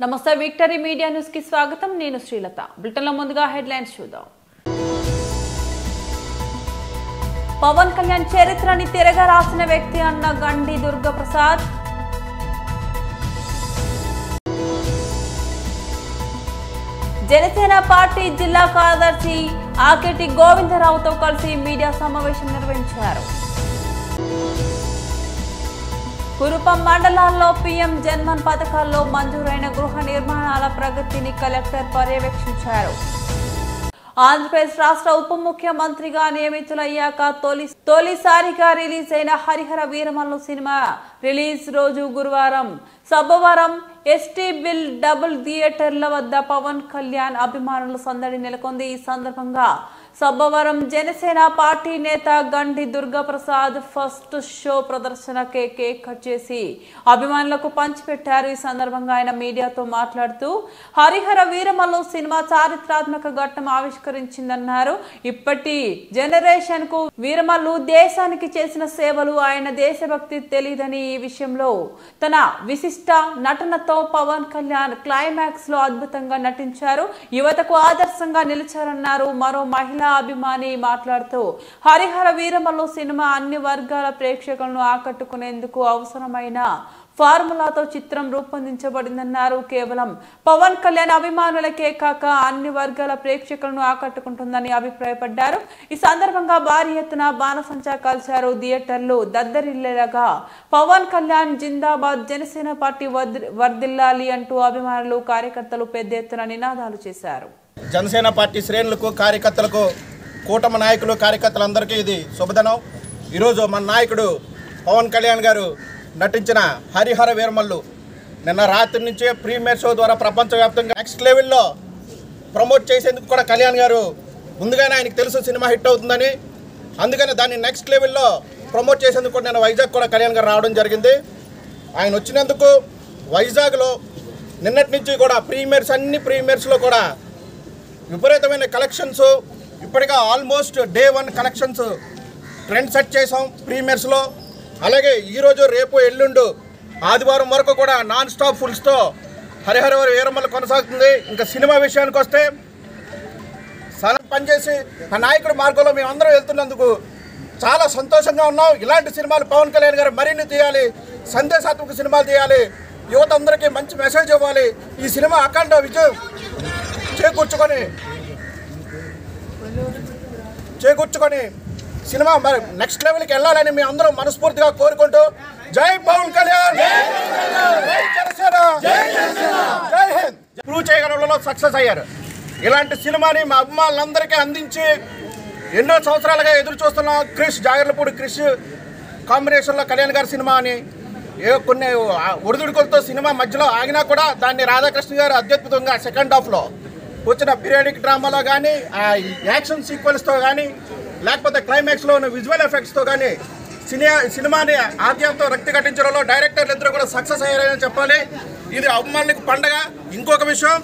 నమస్తే victory media news కి స్వాగతం నేను శ్రీలత బులెటిన్ లో ముందుగా హెడ్లైన్స్ చూద్దాం పవన్ కళ్యాణ్ చరిత్రని తిరగ రాసిన వ్యక్తి అన్న గండి దుర్గాప్రసాద్ జనసేన పార్టీ జిల్లా కార్యదర్శి ఆకెటి గోవిందరావుతో కలిసి మీడియా సమావేశం నిర్వహించారు కురుపం మండలాల్లో పీఎం జన్మన్ పథకాల్లో మంజూరైన గృహ నిర్మాణాల ప్రగతిని కలెక్టర్ పర్యవేక్షించారు ఆంధ్రప్రదేశ్ రాష్ట్ర ఉప ముఖ్యమంత్రిగా నియమితులయ్యాక తొలిసారిగా రిలీజ్ అయిన హరిహర వీరమల్లు సినిమా రిలీజ్ రోజు గురువారం సబ్బవరం ఎస్టీ బిల్ డబుల్ థియేటర్ల వద్ద పవన్ కళ్యాణ్ అభిమానుల సందడి నెలకొంది. ఈ సందర్భంగా సబ్బవరం జనసేన పార్టీ నేత గండి దుర్గాప్రసాద్ ఫస్ట్ షో ప్రదర్శన కేక్ కట్ చేసి అభిమానులకు పంచిపెట్టారు. ఈ సందర్భంగా ఆయన మీడియాతో మాట్లాడుతూ హరిహర వీరమల్లు సినిమా చారిత్రాత్మక ఘట్టం ఆవిష్కరించిందన్నారు. ఇప్పటి జనరేషన్ కు వీరమల్లు దేశానికి చేసిన సేవలు, ఆయన దేశభక్తి తెలియదని ఈ విషయంలో తన విశిష్ట నటనతో పవన్ కళ్యాణ్ క్లైమాక్స్ లో అద్భుతంగా నటించారు. యువతకు ఆదర్శంగా నిలిచారన్నారు. మరో మహిళా అభిమాని మాట్లాడుతూ హరిహర వీరమల్లు సినిమా అన్ని వర్గాల ప్రేక్షకులను ఆకట్టుకునేందుకు అవసరమైన ఫార్ములాతో చిత్రం రూపొందించబడిందన్నారు. కేవలం పవన్ కళ్యాణ్ అభిమానులకే కాక అన్ని వర్గాల ప్రేక్షకులను ఆకట్టుకుంటుందని అభిప్రాయపడ్డారు. ఈ సందర్భంగా భారీ ఎత్తున బాణసంచా కాల్చారు. థియేటర్లు దద్దరిల్లేలాగా పవన్ కళ్యాణ్ జిందాబాద్, జనసేన పార్టీ వర్ధిల్లాలి అంటూ అభిమానులు, కార్యకర్తలు పెద్ద ఎత్తున నినాదాలు చేశారు. జనసేన పార్టీ శ్రేణులకు, కార్యకర్తలకు, కూటమి నాయకులు, కార్యకర్తలందరికీ ఇది శుభదినం. ఈరోజు మన నాయకుడు పవన్ కళ్యాణ్ గారు నటించిన హరిహర వీరమల్లు నిన్న రాత్రి నుంచే ప్రీమియర్ షో ద్వారా ప్రపంచవ్యాప్తంగా నెక్స్ట్ లెవెల్లో ప్రమోట్ చేసేందుకు కూడా కళ్యాణ్ గారు ముందుగానే ఆయనకు తెలుసు సినిమా హిట్ అవుతుందని. అందుకని దాన్ని నెక్స్ట్ లెవెల్లో ప్రమోట్ చేసేందుకు కూడా నేను వైజాగ్ కూడా కళ్యాణ్ గారు రావడం జరిగింది. ఆయన వచ్చినందుకు వైజాగ్లో నిన్నటి నుంచి కూడా అన్ని ప్రీమియర్స్లో కూడా విపరీతమైన కలెక్షన్స్, ఇప్పటిగా almost day 1 collections trend set చేసాం ప్రీమియర్స్లో. అలాగే ఈరోజు, రేపు, ఎల్లుండు, ఆదివారం వరకు కూడా నాన్ స్టాప్ ఫుల్స్తో హరిహర వీరమల్లు కొనసాగుతుంది. ఇంకా సినిమా విషయానికి వస్తే సలం పనిచేసి ఆ నాయకుడి మార్గంలో మేమందరం వెళ్తున్నందుకు చాలా సంతోషంగా ఉన్నాం. ఇలాంటి సినిమాలు పవన్ కళ్యాణ్ గారు మరిన్ని తీయాలి, సందేశాత్మక సినిమాలు తీయాలి, యువత అందరికీ మంచి మెసేజ్ ఇవ్వాలి. ఈ సినిమా అఖండ విజయం చేకూర్చుకొని సినిమా మరి నెక్స్ట్ లెవెల్కి వెళ్ళాలని మేము అందరం మనస్ఫూర్తిగా కోరుకుంటూ జై పవన్ కళ్యాణ్, జై జనసేన, జై హింద్ ప్రూవ్ చేయగలంలో సక్సెస్ అయ్యారు. ఇలాంటి సినిమాని మా అభిమానులందరికీ అందించి ఎన్నో సంవత్సరాలుగా ఎదురు చూస్తున్నాం. జాగర్లపూడి క్రిష్ కాంబినేషన్లో కళ్యాణ్ గారి సినిమా అని కొన్ని ఒడిదుడుకులతో సినిమా మధ్యలో ఆగినా కూడా దాన్ని రాధాకృష్ణ గారు అత్యద్భుతంగా సెకండ్ హాఫ్లో వచ్చిన పీరియాడిక్ డ్రామాలో కానీ, యాక్షన్ సీక్వెన్స్తో కానీ, లేకపోతే క్లైమాక్స్లో ఉన్న విజువల్ ఎఫెక్ట్స్తో కానీ సినిమాని ఆద్యంతో రక్తి కట్టించడంలో డైరెక్టర్లు ఇద్దరు కూడా సక్సెస్ అయ్యారని చెప్పాలి. ఇది అభిమానులకు పండగ. ఇంకొక విషయం,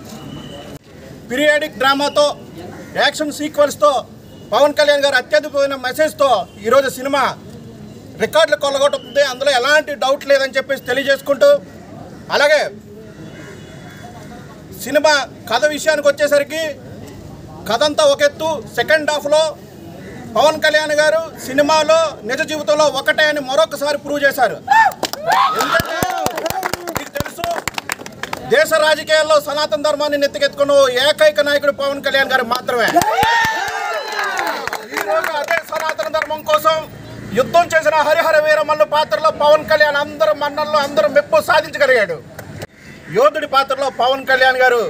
పీరియాడిక్ డ్రామాతో, యాక్షన్ సీక్వెన్స్తో పవన్ కళ్యాణ్ గారు అత్యద్భుతమైన మెసేజ్తో ఈరోజు సినిమా రికార్డులు కొల్లగొట్టుతుంది. అందులో ఎలాంటి డౌట్ లేదని చెప్పేసి తెలియజేసుకుంటూ, అలాగే సినిమా కథ విషయానికి వచ్చేసరికి కథ అంతా ఒక ఎత్తు. సెకండ్ హాఫ్లో పవన్ కళ్యాణ్ గారు సినిమాలో నిజ జీవితంలో ఒకటే అని మరొకసారి ప్రూవ్ చేశారు. ఎందుకంటే మీకు తెలుసు, దేశ రాజకీయాల్లో సనాతన ధర్మాన్ని నెత్తికెత్తుకున్న ఏకైక నాయకుడు పవన్ కళ్యాణ్ గారు మాత్రమే. ఈరోజు అదే సనాతన ధర్మం కోసం యుద్ధం చేసిన హరిహర వీరమల్లు పాత్రలో పవన్ కళ్యాణ్ అందరూ మన్నల్లో అందరూ మెప్పు సాధించగలిగాడు. యోధుడి పాత్రలో పవన్ కళ్యాణ్ గారు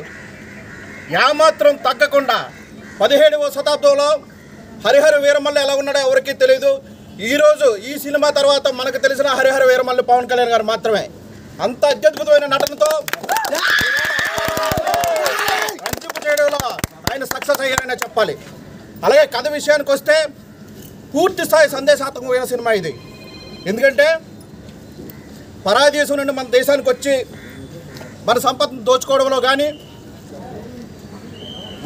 ఏమాత్రం తగ్గకుండా 17వ శతాబ్దంలో హరిహర వీరమల్లు ఎలా ఉన్నాడో ఎవరికీ తెలియదు. ఈరోజు ఈ సినిమా తర్వాత మనకు తెలిసిన హరిహర వీరమల్లు పవన్ కళ్యాణ్ గారు మాత్రమే. అంత అత్యద్భుతమైన నటనతో రంజింపు చేయడంలో ఆయన సక్సెస్ అయ్యారనే చెప్పాలి. అలాగే కథ విషయానికి వస్తే పూర్తి స్థాయి సందేశాత్మకమైన సినిమా ఇది. ఎందుకంటే పరాదేశం నుండి మన దేశానికి వచ్చి మన సంపదను దోచుకోవడంలో కానీ,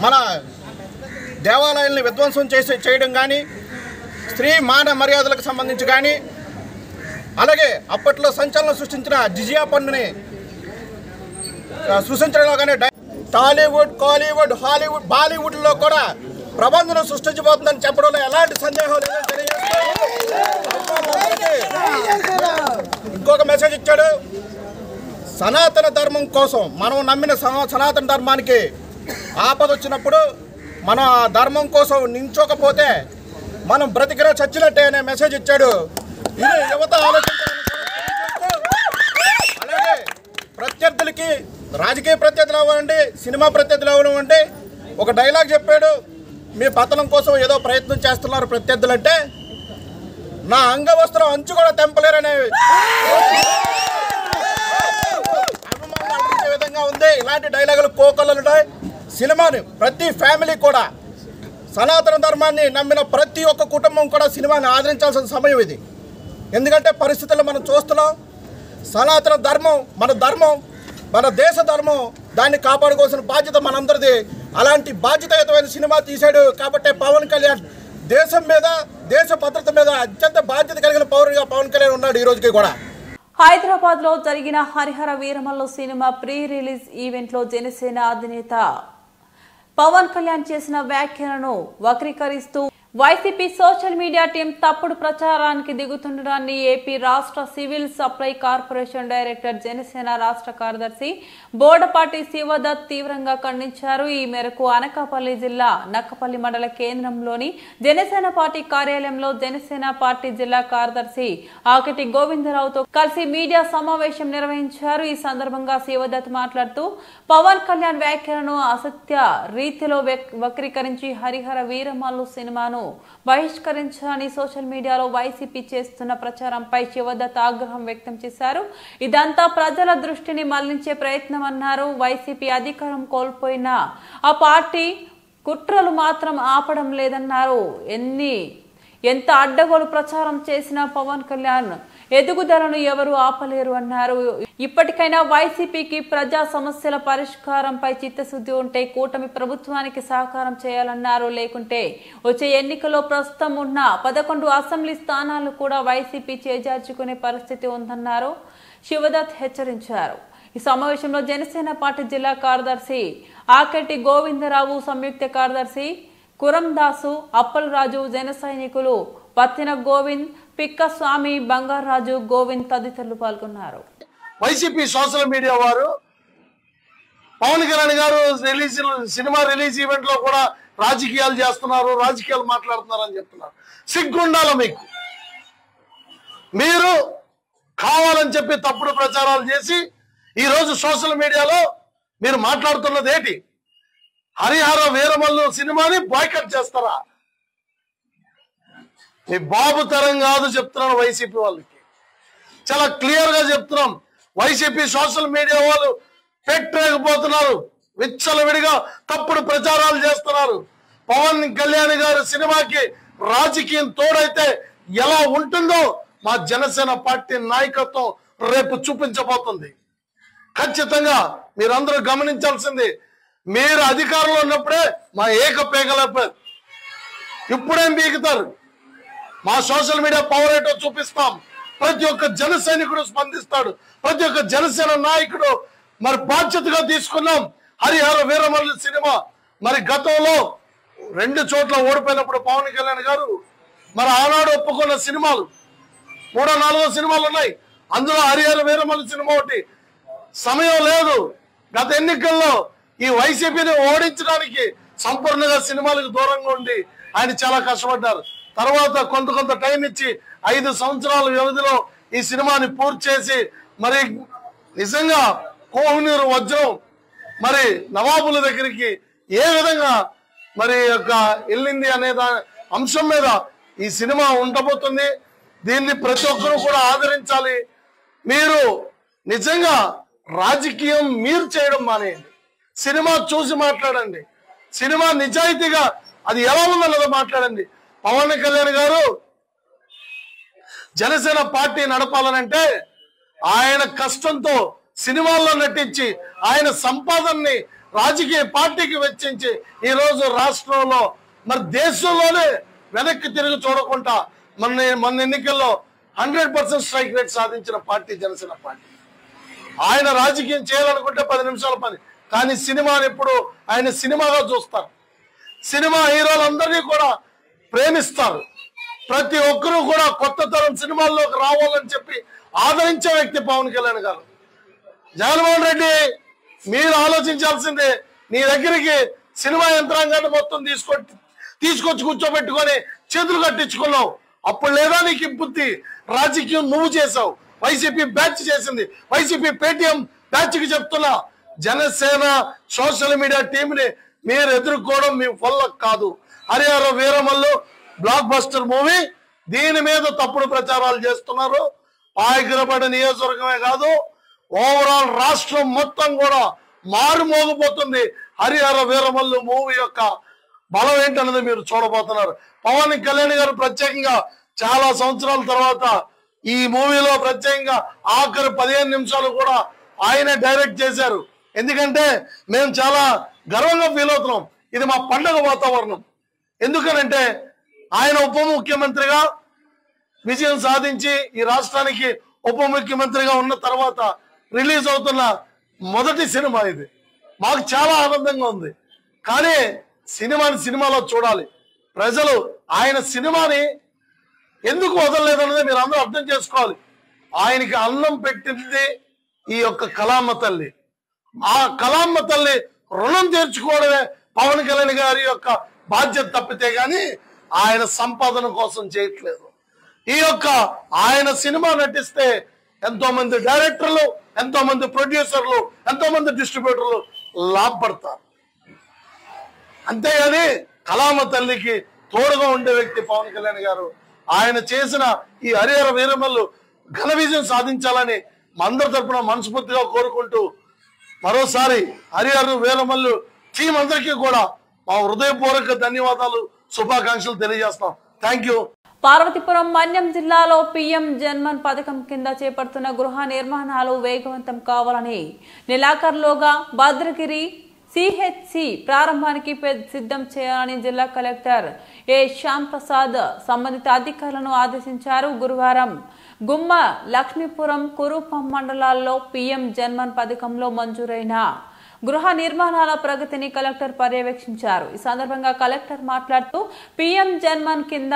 మన దేవాలయాల్ని విధ్వంసం చేయడం కానీ, స్త్రీ మాన మర్యాదలకు సంబంధించి కానీ, అలాగే అప్పట్లో సంచలనం సృష్టించిన జిజియా పన్నుని సృష్టించడంలో కానీ టాలీవుడ్, కాలీవుడ్, హాలీవుడ్, బాలీవుడ్లో కూడా ప్రబంధనం సృష్టించబోతుందని చెప్పడంలో ఎలాంటి సందేహం లేదని తెలియజేస్తూ ఇంకొక మెసేజ్ ఇచ్చాడు. సనాతన ధర్మం కోసం మనం నమ్మిన సనాతన ధర్మానికి ఆపద వచ్చినప్పుడు మన ధర్మం కోసం నించోకపోతే మనం బ్రతికినా చచ్చినట్టే అనే మెసేజ్ ఇచ్చాడు. ఇది యువత ఆలోచించాలని అలాగే ప్రత్యర్థులకి, రాజకీయ ప్రత్యర్థులు అవ్వండి, సినిమా ప్రత్యర్థులు అవ్వనివ్వండి, ఒక డైలాగ్ చెప్పాడు. మీ పతనం కోసం ఏదో ప్రయత్నం చేస్తున్నారు ప్రత్యర్థులంటే నా అంగవస్త్రం అంచు కూడా తెంపలేరనే అభిమానులు అనిపించే విధంగా ఉంది. ఇలాంటి డైలాగులు కోకొల్లలు ఉంటాయి. సినిమాని ప్రతి ఫ్యామిలీ కూడా, సనాతన ధర్మాన్ని నమ్మిన ప్రతి ఒక్క కుటుంబం కూడా సినిమాని ఆదరించాల్సిన సమయం ఇది. ఎందుకంటే పరిస్థితుల్లో మనం చూస్తున్నాం. సనాతన ధర్మం మన ధర్మం, మన దేశ ధర్మం, దాన్ని కాపాడుకోవాల్సిన బాధ్యత మనందరిది. అలాంటి బాధ్యతాయుతమైన సినిమా తీశాడు కాబట్టి పవన్ కళ్యాణ్ దేశం మీద, దేశ భద్రత మీద అత్యంత బాధ్యత కలిగిన పౌరుడిగా పవన్ కళ్యాణ్ ఉన్నాడు ఈ రోజుకి కూడా. హైదరాబాద్ లో జరిగిన Harihara Veeramallu cinema pre release event లో జనసేన అధినేత పవన్ కళ్యాణ్ చేసిన వ్యాఖ్యలను వక్రీకరిస్తూ వైసీపీ సోషల్ మీడియా టీం తప్పుడు ప్రచారానికి దిగుతుండడాన్ని ఏపీ రాష్ట్ర civil supply corporation director, Janasena రాష్ట్ర కార్యదర్శి బోడపాటి శివదత్ తీవ్రంగా ఖండించారు. ఈ మేరకు అనకాపల్లి జిల్లా నక్కపల్లి మండల కేంద్రంలోని జనసేన పార్టీ కార్యాలయంలో జనసేన పార్టీ జిల్లా కార్యదర్శి ఆకటి గోవిందరావుతో కలిసి మీడియా సమావేశం నిర్వహించారు. ఈ సందర్భంగా శివదత్ మాట్లాడుతూ పవన్ కళ్యాణ్ వ్యాఖ్యలను అసత్య రీతిలో వక్రీకరించి హరిహర వీరమల్లు సినిమాను బహిష్కరించాలని సోషల్ మీడియాలో వైసీపీ చేస్తున్న ప్రచారంపై శివదత్ ఆగ్రహం వ్యక్తం చేశారు. ఇదంతా ప్రజల దృష్టిని మళ్లించే ప్రయత్నం అన్నారు. వైసీపీ అధికారం కోల్పోయినా ఆ పార్టీ కుట్రలు మాత్రం ఆపడం లేదన్నారు. ఎంత అడ్డగోలు ప్రచారం చేసినా పవన్ కళ్యాణ్ ఎదుగుదలను ఎవరు ఆపలేరు అన్నారు. ఇప్పటికైనా వైసీపీకి ప్రజా సమస్యల పరిష్కారంపై చిత్తశుద్ధి ఉంటే కూటమి ప్రభుత్వానికి సహకారం చేయాలన్నారు. లేకుంటే వచ్చే ఎన్నికల్లో ప్రస్తుతం ఉన్న 11 అసెంబ్లీ స్థానాలు కూడా వైసీపీ చేజార్చుకునే పరిస్థితి ఉందన్నారు. శివదత్ హెచ్చరించారు. ఈ సమావేశంలో జనసేన పార్టీ జిల్లా కార్యదర్శి ఆకెటి గోవిందరావు, సంయుక్త కార్యదర్శి కురందాసు, అప్పలరాజు, జన సైనికులు పత్తిన గోవింద్, పిక్క స్వామి, బంగారాజు, గోవింద్ తదితరులు పాల్గొన్నారు. వైసీపీ సోషల్ మీడియా వారు పవన్ కళ్యాణ్ గారు సినిమా రిలీజ్ ఈవెంట్ లో కూడా రాజకీయాలు చేస్తున్నారు, రాజకీయాలు మాట్లాడుతున్నారు అని చెప్తున్నారు. సిగ్గుండాల మీకు. మీరు కావాలని చెప్పి తప్పుడు ప్రచారాలు చేసి ఈ రోజు సోషల్ మీడియాలో మీరు మాట్లాడుతున్నది ఏంటి? హరిహర వీరమల్లు సినిమాని బాయ్కట్ చేస్తారా? మీ బాబు తరం కాదు చెప్తున్నాను వైసీపీ వాళ్ళకి. చాలా క్లియర్ గా చెప్తున్నాం. వైసీపీ సోషల్ మీడియా వాళ్ళు పెట్టలేకపోతున్నారు, విచ్చలవిడిగా తప్పుడు ప్రచారాలు చేస్తున్నారు. పవన్ కళ్యాణ్ గారి సినిమాకి రాజకీయం తోడైతే ఎలా ఉంటుందో మా జనసేన పార్టీ నాయకత్వం రేపు చూపించబోతుంది. ఖచ్చితంగా మీరందరూ గమనించాల్సింది, మీరు అధికారంలో ఉన్నప్పుడే మా ఏకపేగలైపోయారు. ఇప్పుడేం బీగుతారు? మా సోషల్ మీడియా పవర్ ఏంటో చూపిస్తాం. ప్రతి ఒక్క జన సైనికుడు స్పందిస్తాడు, ప్రతి ఒక్క జనసేన నాయకుడు మరి బాధ్యతగా తీసుకున్నాం. హరిహర వీరమల్లు సినిమా మరి గతంలో 2 చోట్ల ఓడిపోయినప్పుడు పవన్ కళ్యాణ్ గారు మరి ఆనాడు ఒప్పుకున్న సినిమాలు 3-4 సినిమాలు ఉన్నాయి. అందులో హరిహర వీరమల్లు సినిమా ఒకటి. సమయం లేదు. గత ఎన్నికల్లో ఈ వైసీపీని ఓడించడానికి సంపూర్ణంగా సినిమాలకు దూరంగా ఉండి ఆయన చాలా కష్టపడ్డారు. తర్వాత కొంత టైం ఇచ్చి 5 సంవత్సరాల వ్యవధిలో ఈ సినిమాని పూర్తి చేసి మరి నిజంగా కోహినూరు వజ్రం మరి నవాబుల దగ్గరికి ఏ విధంగా మరి వెళ్ళింది అనే అంశం మీద ఈ సినిమా ఉండబోతుంది. దీన్ని ప్రతి ఒక్కరూ కూడా ఆదరించాలి. మీరు నిజంగా రాజకీయం మీరు చేయడం మానేయండి, సినిమా చూసి మాట్లాడండి. సినిమా నిజాయితీగా అది ఎలా ఉందన్నదో మాట్లాడండి. పవన్ కళ్యాణ్ గారు జనసేన పార్టీ నడపాలనంటే ఆయన కష్టంతో సినిమాల్లో నటించి ఆయన సంపాదనని రాజకీయ పార్టీకి వెచ్చించి ఈ రోజు రాష్ట్రంలో మరి దేశంలోనే వెనక్కి తిరిగి చూడకుండా మన ఎన్నికల్లో 100% స్ట్రైక్ రేట్ సాధించిన పార్టీ జనసేన పార్టీ. ఆయన రాజకీయం చేయాలనుకుంటే 10 నిమిషాల పని, కానీ సినిమాని ఎప్పుడు ఆయన సినిమాగా చూస్తారు. సినిమా హీరోలందరినీ కూడా ప్రేమిస్తారు. ప్రతి ఒక్కరూ కూడా కొత్త తరం సినిమాల్లోకి రావాలని చెప్పి ఆదరించే వ్యక్తి పవన్ కళ్యాణ్ గారు. జగన్మోహన్ రెడ్డి, మీరు ఆలోచించాల్సిందే. నీ దగ్గరికి సినిమా యంత్రాంగాన్ని మొత్తం తీసుకొచ్చి కూర్చోబెట్టుకొని చేతులు కట్టించుకున్నావు. అప్పుడు లేదా నీకు బుద్ధి? రాజకీయం నువ్వు చేసావు, వైసీపీ బ్యాచ్ చేసింది. వైసీపీ పేటీఎం బ్యాచ్ కి చెప్తున్నా, జనసేన సోషల్ మీడియా టీంని మీరు ఎదుర్కోవడం మీ వల్ల కాదు. Harihara Veeramallu block buster movie, దీని మీద తప్పుడు ప్రచారాలు చేస్తున్నారు. పాయకరపడ నియోజకవర్గమే కాదు, ఓవరాల్ రాష్ట్రం మొత్తం కూడా మారుమోగిపోతుంది. హరిహర వీరమల్లు మూవీ యొక్క బలం ఏంటన్నది మీరు చూడబోతున్నారు. పవన్ కళ్యాణ్ గారు ప్రత్యేకంగా చాలా సంవత్సరాల తర్వాత ఈ మూవీలో ప్రత్యేకంగా ఆఖరి 15 నిమిషాలు కూడా ఆయన డైరెక్ట్ చేశారు. ఎందుకంటే మేము చాలా గర్వంగా ఫీల్ అవుతున్నాం. ఇది మా పండగ వాతావరణం. ఎందుకనంటే ఆయన ఉప ముఖ్యమంత్రిగా విజయం సాధించి ఈ రాష్ట్రానికి ఉప ముఖ్యమంత్రిగా ఉన్న తర్వాత రిలీజ్ అవుతున్న మొదటి సినిమా ఇది. మాకు చాలా ఆనందంగా ఉంది. కానీ సినిమాలో చూడాలి. ప్రజలు ఆయన సినిమాని ఎందుకు వదలలేదన్నది మీరు అందరూ అర్థం చేసుకోవాలి. ఆయనకి అన్నం పెట్టింది ఈ యొక్క కళామ్మ తల్లి. ఆ కళామ్మ తల్లి రుణం తీర్చుకోవడమే పవన్ కళ్యాణ్ గారి యొక్క బాధ్యత తప్పితే గాని ఆయన సంపాదన కోసం చేయట్లేదు. ఈ యొక్క ఆయన సినిమా నటిస్తే ఎంతో మంది డైరెక్టర్లు, ఎంతో మంది ప్రొడ్యూసర్లు, ఎంతో మంది డిస్ట్రిబ్యూటర్లు లాభపడతారు. అంతేగాని కళామ తల్లికి తోడుగా ఉండే వ్యక్తి పవన్ కళ్యాణ్ గారు. ఆయన చేసిన ఈ హరిహర వీరమల్లు ఘన విజయం సాధించాలని అందరి తరపున మనస్ఫూర్తిగా కోరుకుంటూ మరోసారి హరిహర వీరమల్లు టీం అందరికీ కూడా మా హృదయపూర్వక ధన్యవాదాలు, శుభాకాంక్షలు తెలియజేస్తాం. Thank you. పార్వతీపురం మన్యం జిల్లాలో పీఎం జన్మన్ పథకం కింద చేపడుతున్న గృహ నిర్మాణాలు వేగవంతం కావాలని నెలాఖరులోగా భద్రగిరి సిహెచ్సి ప్రారంభానికి సిద్ధం చేయాలని జిల్లా కలెక్టర్ ఏ శ్యామ్ ప్రసాద్ సంబంధిత అధికారులను ఆదేశించారు. గురువారం గుమ్మ, లక్ష్మీపురం, కురుపం మండలాల్లో పీఎం జన్మన్ పథకంలో మంజూరైన గృహ నిర్మాణాల ప్రగతిని కలెక్టర్ పర్యవేక్షించారు. ఈ సందర్భంగా కలెక్టర్ మాట్లాడుతూ పీఎం జన్మన్ కింద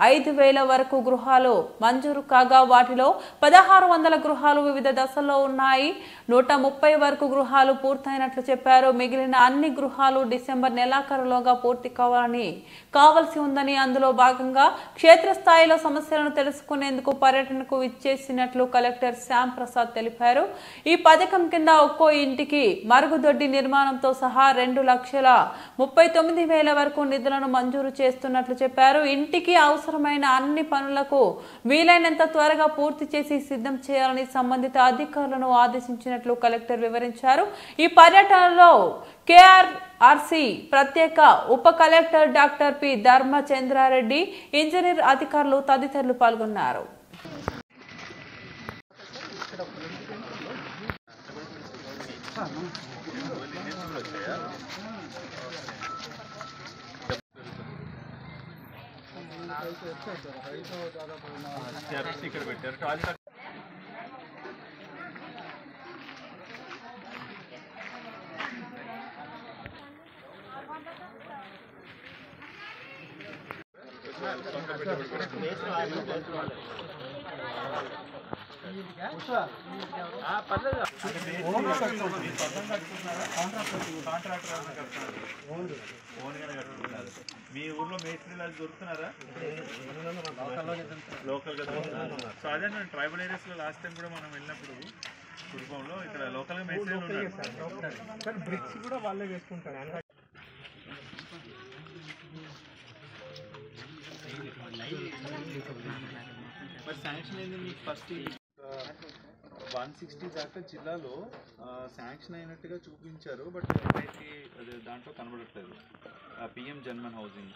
5,000 వరకు గృహాలు మంజూరు కాగా వాటిలో 1,600 గృహాలు వివిధ దశల్లో ఉన్నాయి. 130 వరకు గృహాలు పూర్తయినట్లు చెప్పారు. మిగిలిన అన్ని గృహాలు డిసెంబర్ నెలాఖరులోగా పూర్తి కావాల్సి ఉందని, అందులో భాగంగా క్షేత్రస్థాయిలో సమస్యలను తెలుసుకునేందుకు పర్యటనకు ఇచ్చేసినట్లు కలెక్టర్ శ్యామ్ ప్రసాద్ తెలిపారు. ఈ పథకం కింద ఒక్కో ఇంటికి మరుగుదొడ్డి నిర్మాణంతో సహా 2,39,000 వరకు నిధులను మంజూరు చేస్తున్నట్లు చెప్పారు. ఇంటికి అవసరమైన అన్ని పనులకు వీలైనంత త్వరగా పూర్తి చేసి సిద్ధం చేయాలని సంబంధిత అధికారులను ఆదేశించినట్లు కలెక్టర్ వివరించారు. ఈ పర్యటనలో కేఆర్ఆర్సి ప్రత్యేక ఉప collector doctor P Dharma Chandra Reddy, engineer అధికారులు తదితరులు పాల్గొన్నారు. ఇక్కడ పెట్టారు టాయిలెట్ మీ ఊర్లో మేస్త్రీలు దొరుకుతున్నారా? లోకల్ గా దొరుకుతున్నారు. సో అదే ట్రైబల్ ఏరియాస్ లో లాస్ట్ టైం కూడా మనం వెళ్ళినప్పుడు కుటుంబంలో ఇక్కడ లోకల్ గా మేస్త్రీలు ఉన్నారు. బ్రిక్స్ కూడా వాళ్ళే వేసుకుంటారు. మరి శాంక్షన్ అయింది మీకు ఫస్ట్ 160 దాకా జిల్లాలో శాంక్షన్ అయినట్టుగా చూపించారు. బట్ ఎంఐకి అది దాంట్లో కనబడట్లేదు. పిఎం జన్మన్ హౌసింగ్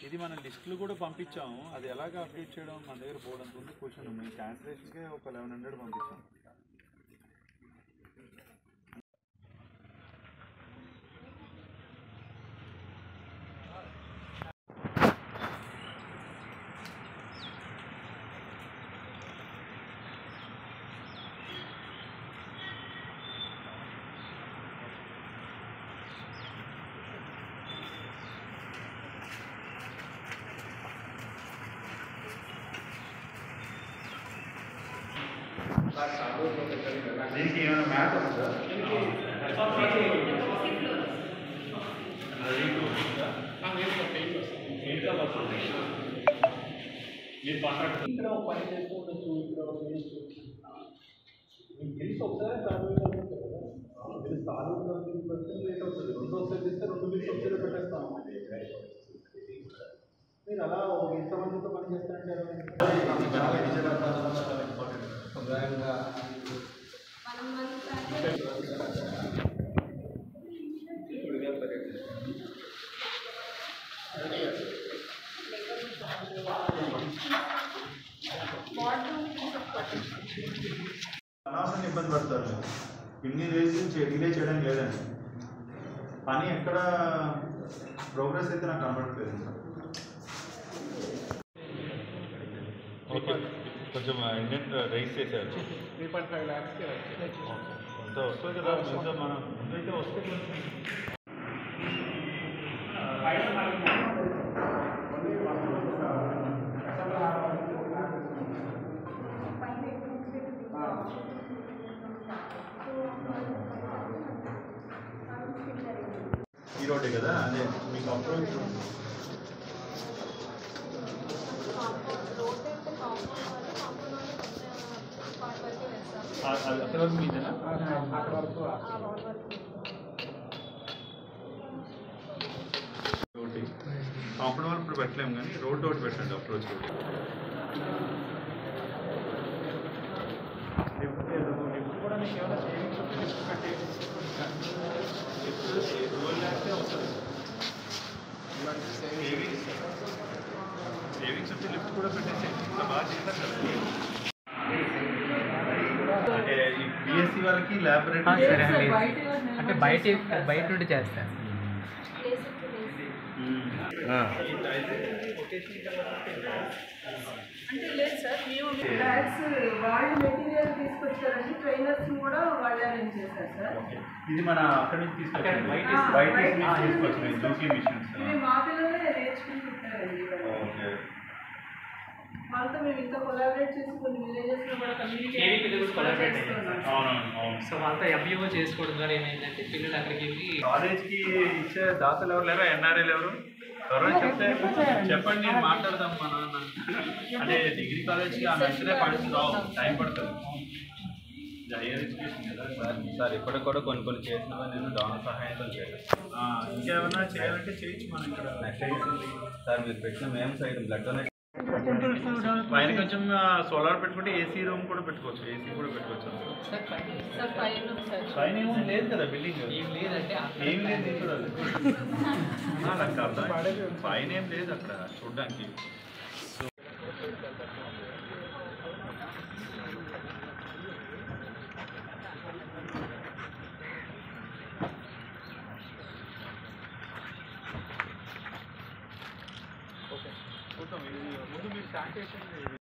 ఇది మన లిస్టులు కూడా పంపించాము. అది ఎలాగ అప్డేట్ చేయడం మన దగ్గర బోర్డు అంత ఉంది. క్వశ్చన్ ఉంది. క్యాన్సిలేషన్కే ఒక 1100 పంపించాం. దీనికి ఏమైనా మ్యాప్ ఉందా? మీరు కాంట్రాక్ట్ ఇక్కడ పని చేసుకోవచ్చు. ఇక్కడ మీకు తెలిసి ఒకసారి లేట్ అవుతుంది. రెండోసారి చేస్తే 2 బిల్స్ వచ్చేది పెట్టేస్తాం. మీరు అలా ఇంతమందితో పని చేస్తారంటే అనవసరంగా ఇబ్బంది పడతారు. ఇన్ని డేస్ నుంచి డిలే చేయడం లేదండి. పని ఎక్కడ ప్రోగ్రెస్ అయితే నాకు కనబడట్లేదు. ఓకే, కొంచెం ఇండియన్ రైస్ చేశారు. 3.5 lakhs అంత వస్తుంది కదా. ఇంకా మనం ముందైతే వస్తే ఈ రోడ్డే కదా. అదే మీకు అప్రోచ్ అక్కడ వరకు మీదేనా? అక్కడ వరకు ఒకటి కాంపౌండ్ వరకు ఇప్పుడు పెట్టలేము, కానీ రోడ్ ఒకటి పెట్టండి. అప్రోచ్ రోడ్ కూడా మీకు ఏమైనా సేవింగ్స్ కట్టి సేవింగ్స్ వచ్చి లిఫ్ట్ కూడా పెట్టేసి ఇంత బాగా చేస్తారు కదా. అంటే ఈ బిఎస్సి వాళ్ళకి ల్యాబొరేటరీ అంటే బయట నుండి చేస్తారు. అంటే లేదు సార్, మేము బ్యాగ్స్ వాళ్ళు మెటీరియల్ తీసుకొచ్చారండి. ట్రైనర్స్ కూడా వాళ్ళే అరేంజ్ చేశారు సార్. ఇది మన అక్కడి నుంచి తీసుకొచ్చారు. బయట తీసుకొచ్చినాయి జూకీ మిషన్స్. మా పిల్లలే నేర్చుకుంటుంటారండి. వాళ్ళతో మేము ఇంకా కొలాబరేట్ చేసి కొన్ని విలేజెస్ లో కూడా కమ్యూనికేట్ చేస్తున్నాం. సో వాళ్ళతో ఎంబీఓ చేసుకోవడం ద్వారా ఏమైందంటే పిల్లలు అక్కడికి వెళ్ళి కాలేజ్కి ఇచ్చే దాతలు ఎవరు లేరా? ఎన్ఆర్ఐలు ఎవరు చెప్తే చెప్పండి, నేను మాట్లాడదాం. మా నాన్న అంటే డిగ్రీ కాలేజ్కి ఆ నచ్చితే పడుతుంది, రావు, టైం పడుతుంది. హైయర్ ఎడ్యుకేషన్ కదా సార్. ఇప్పటికి కూడా కొన్ని చేసిన నేను డౌన్ సహాయంతో చేయాలి. ఇంకేమైనా చేయాలంటే చేయొచ్చు. మనం ఇక్కడ సార్ మీరు పెట్టిన మేము సైడ్ బ్లడ్ డొనేషన్ పైన కొంచెం సోలార్ పెట్టుకుంటే ఏసీ రూమ్ కూడా పెట్టుకోవచ్చు. ఏసీ కూడా పెట్టుకోవచ్చు. పైన ఏమీ లేదు కదా, బిల్డింగ్ ఏం లేదంటే ఏం లేదు ఇక్కడ. నాకు అర్థం పైన ఏం లేదు అక్కడ చూడడానికి.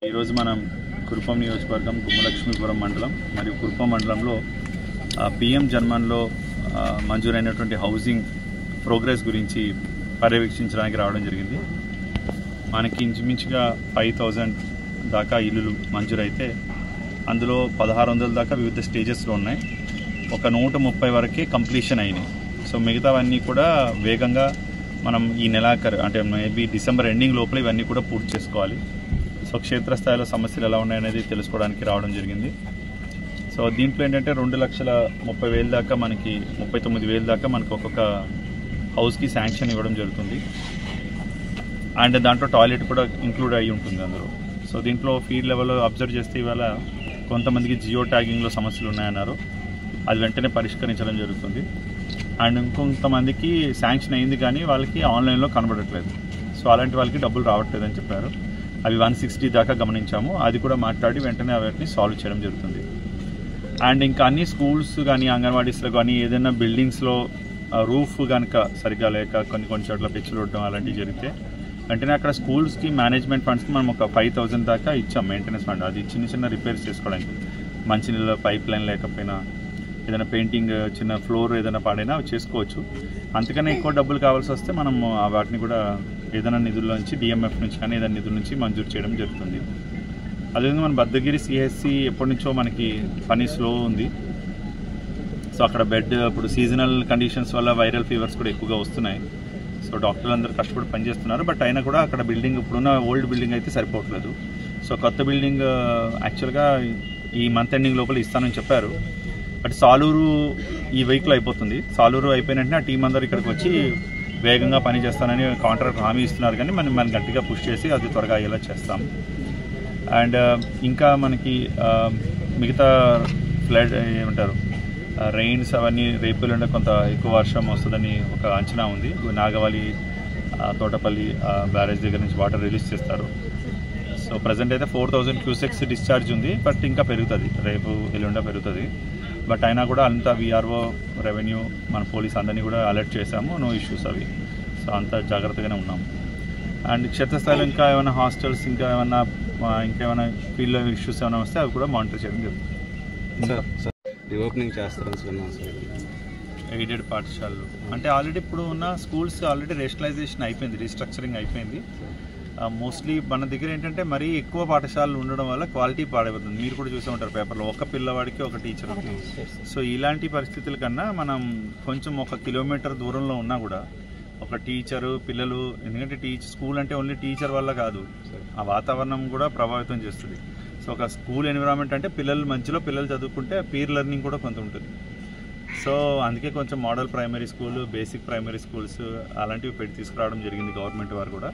ఈరోజు మనం కురుపం నియోజకవర్గం గుమ్మలక్ష్మీపురం మండలం మరియు కురుపం మండలంలో పిఎం జన్మన్లో మంజూరైనటువంటి హౌసింగ్ ప్రోగ్రెస్ గురించి పర్యవేక్షించడానికి రావడం జరిగింది. మనకి ఇంచుమించుగా 5000 దాకా ఇల్లులు మంజూరైతే అందులో 1600 దాకా వివిధ స్టేజెస్లో ఉన్నాయి. ఒక 130 వరకే కంప్లీషన్ అయినాయి. సో మిగతావన్నీ కూడా వేగంగా మనం ఈ నెలాఖరు అంటే మేబీ డిసెంబర్ ఎండింగ్ లోపల ఇవన్నీ కూడా పూర్తి చేసుకోవాలి. సో క్షేత్రస్థాయిలో సమస్యలు ఎలా ఉన్నాయనేది తెలుసుకోవడానికి రావడం జరిగింది. సో దీంట్లో ఏంటంటే 2,30,000 దాకా మనకి 39,000 దాకా మనకు ఒక్కొక్క హౌస్కి శాంక్షన్ ఇవ్వడం జరుగుతుంది. అండ్ దాంట్లో టాయిలెట్ కూడా ఇంక్లూడ్ అయ్యి ఉంటుంది అందులో. సో దీంట్లో ఫీల్డ్ లెవెల్లో అబ్జర్వ్ చేస్తే ఇవాళ కొంతమందికి జియో ట్యాగింగ్లో సమస్యలు ఉన్నాయన్నారు. అది వెంటనే పరిష్కరించడం జరుగుతుంది. అండ్ ఇంకొంతమందికి శాంక్షన్ అయింది కానీ వాళ్ళకి ఆన్లైన్లో కనబడట్లేదు. సో అలాంటి వాళ్ళకి డబ్బులు రావట్లేదని చెప్పారు. అవి 160 దాకా గమనించాము. అది కూడా మాట్లాడి వెంటనే వాటిని సాల్వ్ చేయడం జరుగుతుంది. అండ్ ఇంకా అన్ని స్కూల్స్ కానీ అంగన్వాడీస్లో కానీ ఏదైనా బిల్డింగ్స్లో రూఫ్ కనుక సరిగ్గా లేక కొన్ని చోట్ల పెచ్చులు ఉండడం అలాంటివి జరిగితే వెంటనే అక్కడ స్కూల్స్కి మేనేజ్మెంట్ ఫండ్స్కి మనం ఒక 5,000 దాకా ఇచ్చాం మెయింటెనెన్స్ ఫండ్. అది చిన్న రిపేర్స్ చేసుకోవడానికి, మంచినీళ్ళ పైప్ లైన్ లేకపోయినా ఏదైనా పెయింటింగ్ చిన్న ఫ్లోర్ ఏదైనా పాడైనా చేసుకోవచ్చు. అంతకన్నా ఎక్కువ డబ్బులు కావాల్సి వస్తే మనం వాటిని కూడా ఏదైనా నిధుల నుంచి డిఎంఎఫ్ నుంచి కానీ ఏదైనా నిధుల నుంచి మంజూరు చేయడం జరుగుతుంది. అదేవిధంగా మన భద్రగిరి సిహెచ్సి ఎప్పటి నుంచో మనకి పని స్లో ఉంది. సో అక్కడ బెడ్ ఇప్పుడు సీజనల్ కండిషన్స్ వల్ల వైరల్ ఫీవర్స్ కూడా ఎక్కువగా వస్తున్నాయి. సో డాక్టర్లు అందరూ కష్టపడి పనిచేస్తున్నారు. బట్ అయినా కూడా అక్కడ బిల్డింగ్ ఇప్పుడున్న ఓల్డ్ బిల్డింగ్ అయితే సరిపోవట్లేదు. సో కొత్త బిల్డింగ్ యాక్చువల్గా ఈ మంత్ ఎండింగ్ లోపల ఇస్తానని చెప్పారు. బట్ సాలూరు ఈ వీక్లో అయిపోతుంది. సాలూరు అయిపోయిన వెంటనే ఆ టీం అందరూ ఇక్కడికి వచ్చి వేగంగా పని చేస్తానని కాంట్రాక్ట్ హామీ ఇస్తున్నారు. కానీ మనం గట్టిగా పుష్ చేసి అది త్వరగా అయ్యేలా చేస్తాం. అండ్ ఇంకా మనకి మిగతా ఫ్లడ్ ఏమంటారు రెయిన్స్ అవన్నీ రేపు నుండి కొంత ఎక్కువ వర్షం వస్తుందని ఒక అంచనా ఉంది. నాగవాలి తోటపల్లి బ్యారేజ్ దగ్గర నుంచి వాటర్ రిలీజ్ చేస్తారు. సో ప్రజెంట్ అయితే 4000 క్యూసెక్స్ డిశ్చార్జ్ ఉంది. బట్ ఇంకా పెరుగుతుంది, రేపు ఎల్లుండా పెరుగుతుంది. బట్ అయినా కూడా అంతా వీఆర్ఓ రెవెన్యూ మన పోలీస్ అందరినీ కూడా అలర్ట్ చేశాము. నో ఇష్యూస్ అవి. సో అంతా జాగ్రత్తగానే ఉన్నాము. అండ్ క్షేత్రస్థాయిలో ఇంకా ఏమైనా హాస్టల్స్ ఇంకేమైనా ఫీల్డ్లో ఇష్యూస్ ఏమైనా వస్తే అవి కూడా మానిటర్ చేయడం జరుగుతుంది. రీఓపెనింగ్ చేస్తారని ఎయిడెడ్ పాఠశాలలు అంటే ఆల్రెడీ ఇప్పుడు ఉన్న స్కూల్స్ ఆల్రెడీ రేషనలైజేషన్ అయిపోయింది, రీస్ట్రక్చరింగ్ అయిపోయింది. మోస్ట్లీ మన దగ్గర ఏంటంటే మరీ ఎక్కువ పాఠశాలలు ఉండడం వల్ల క్వాలిటీ పాడైపోతుంది. మీరు కూడా చూసే ఉంటారు పేపర్లో, ఒక పిల్లవాడికి ఒక టీచర్. సో ఇలాంటి పరిస్థితుల కన్నా మనం కొంచెం 1 కిలోమీటర్ దూరంలో ఉన్నా కూడా ఒక టీచరు పిల్లలు, ఎందుకంటే స్కూల్ అంటే ఓన్లీ టీచర్ వల్ల కాదు, ఆ వాతావరణం కూడా ప్రభావితం చేస్తుంది. సో ఒక స్కూల్ ఎన్విరాన్మెంట్ అంటే మధ్యలో పిల్లలు చదువుకుంటే పీర్ లెర్నింగ్ కూడా కొంత ఉంటుంది. సో అందుకే కొంచెం model primary school, basic primary schools అలాంటివి తీసుకురావడం జరిగింది గవర్నమెంట్ వారు కూడా.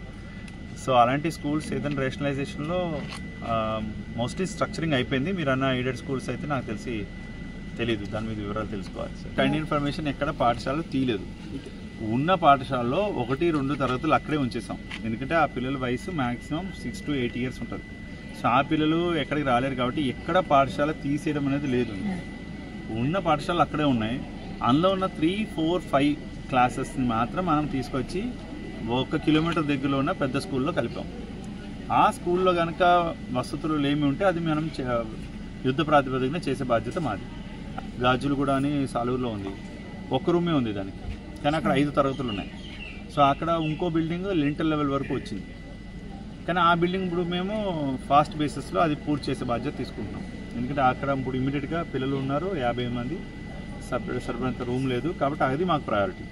సో అలాంటి స్కూల్స్ ఏదైనా రేషనలైజేషన్లో మోస్ట్లీ స్ట్రక్చరింగ్ అయిపోయింది. మీరు అన్న ఎయిడెడ్ స్కూల్స్ అయితే నాకు తెలీదు, దాని మీద వివరాలు తెలుసుకోవాలి. కైండ్ ఇన్ఫర్మేషన్ ఎక్కడ పాఠశాలలు తీయలేదు. ఉన్న పాఠశాలలో 1-2 తరగతులు అక్కడే ఉంచేసాం. ఎందుకంటే ఆ పిల్లల వయసు మ్యాక్సిమం 6 to 8 years ఉంటుంది. సో ఆ పిల్లలు ఎక్కడికి రాలేరు కాబట్టి ఎక్కడ పాఠశాల తీసేయడం అనేది లేదు. ఉన్న పాఠశాలలు అక్కడే ఉన్నాయి. అందులో ఉన్న 3, 4, 5 క్లాసెస్ని మాత్రం మనం తీసుకొచ్చి 1 కిలోమీటర్ దగ్గరలో ఉన్న పెద్ద స్కూల్లో కలిపాం. ఆ స్కూల్లో కనుక వసతులు ఏమి ఉంటే అది మనం యుద్ధ ప్రాతిపదికన చేసే బాధ్యత మాది. గాజులు కూడా అని సాలూరులో ఉంది, 1 రూమే ఉంది దానికి, కానీ అక్కడ 5 తరగతులు ఉన్నాయి. సో అక్కడ ఇంకో బిల్డింగ్ లింటల్ లెవెల్ వరకు వచ్చింది. కానీ ఆ బిల్డింగ్ ఇప్పుడు మేము ఫాస్ట్ బేసిస్లో అది పూర్తి చేసే బాధ్యత తీసుకుంటున్నాం. ఎందుకంటే అక్కడ ఇప్పుడు ఇమీడియట్గా పిల్లలు ఉన్నారు 50 మంది, సరిపడంత రూమ్ లేదు కాబట్టి అది మాకు ప్రయారిటీ.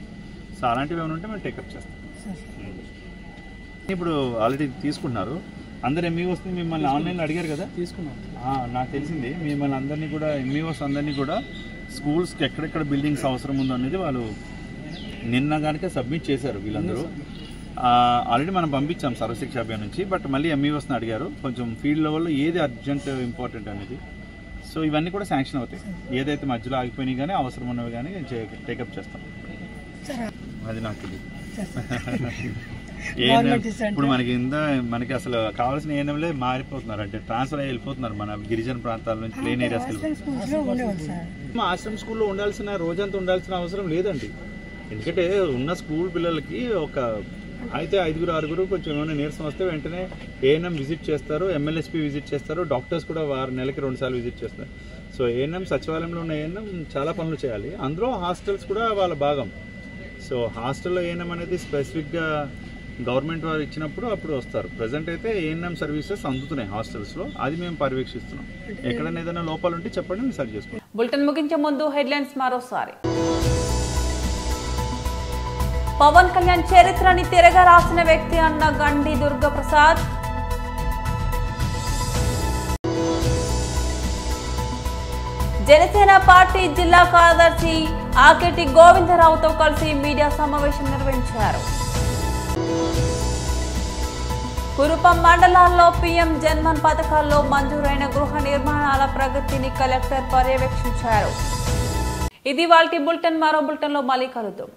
సో అలాంటివి ఏమైనా ఉంటే మేము టేకప్ చేస్తాం. ఇప్పుడు ఆల్రెడీ తీసుకుంటున్నారు అందరు. ఎంఈఓస్ మిమ్మల్ని ఆన్లైన్లో అడిగారు కదా, తీసుకున్నాం. నాకు తెలిసింది మిమ్మల్ని అందరినీ కూడా, ఎంఈఓస్ అందరినీ కూడా స్కూల్స్కి ఎక్కడెక్కడ బిల్డింగ్స్ అవసరం ఉందో అనేది వాళ్ళు నిన్న కనుక సబ్మిట్ చేశారు. వీళ్ళందరూ ఆల్రెడీ మనం పంపించాం సర్వశిక్ష అభియాన్ నుంచి. బట్ మళ్ళీ ఎంఈఓస్ని అడిగారు కొంచెం ఫీల్డ్ లెవెల్లో ఏది అర్జెంట్ ఇంపార్టెంట్ అనేది. సో ఇవన్నీ కూడా శాంక్షన్ అవుతాయి. ఏదైతే మధ్యలో ఆగిపోయినాయి కానీ అవసరం ఉన్నవి కానీ టేకప్ చేస్తాం. అది నాకు తెలియదు. ఇప్పుడు మనకి అసలు కావాల్సిన ఏఎన్ఎంలే మారిపోతున్నారు, అంటే ట్రాన్స్ఫర్ అయ్యి వెళ్ళిపోతున్నారు మన గిరిజన ప్రాంతాల నుంచి ప్లేన్ ఏరియాస్కి. ఆశ్రమ స్కూల్లో రోజంతా ఉండాల్సిన అవసరం లేదండి. ఎందుకంటే ఉన్న స్కూల్ పిల్లలకి అయితే 5-6 కొంచెం ఏమైనా నీరసం వస్తే వెంటనే ఏఎన్ఎం విజిట్ చేస్తారు, ఎంఎల్ఎస్పీ విజిట్ చేస్తారు, డాక్టర్స్ కూడా నెలకి 2 సార్లు విజిట్ చేస్తారు. సో ఏఎన్ఎం సచివాలయంలో ఉన్న ఏఎన్ఎం చాలా పనులు చేయాలి. అందులో హాస్టల్స్ కూడా వాళ్ళ భాగం. సో హాస్టల్లో ఏఎన్ఎం అనేది స్పెసిఫిక్గా గవర్నమెంట్ వారు ఇచ్చినప్పుడు అప్పుడు వస్తారు. ప్రజెంట్ అయితే ఏఎన్ఎం సర్వీసెస్ అందుతున్నాయి హాస్టల్స్లో, అది మేము పర్యవేక్షిస్తున్నాం. ఎక్కడైనా ఏదైనా లోపాలు ఉంటే చెప్పండి, మేము సరి చేసుకుంటాం. బులెటిన్ ముగించే ముందు హెడ్లైన్స్ మరోసారి. పవన్ కళ్యాణ్ చరిత్రని తిరగా రాసిన వ్యక్తి అన్న గండి దుర్గాప్రసాద్. జనసేన పార్టీ జిల్లా కార్యదర్శి ఆకెటి గోవిందరావుతో కలిసి మీడియా సమావేశం నిర్వహించారు. కురుపం మండలాల్లో పీఎం జన్మన్ పథకాల్లో మంజూరైన గృహ నిర్మాణాల ప్రగతిని కలెక్టర్ పర్యవేక్షించారు. ఇది వాల్టి బులెటిన్. మరో బులెటిన్లో మళ్ళీ కలుద్దాం.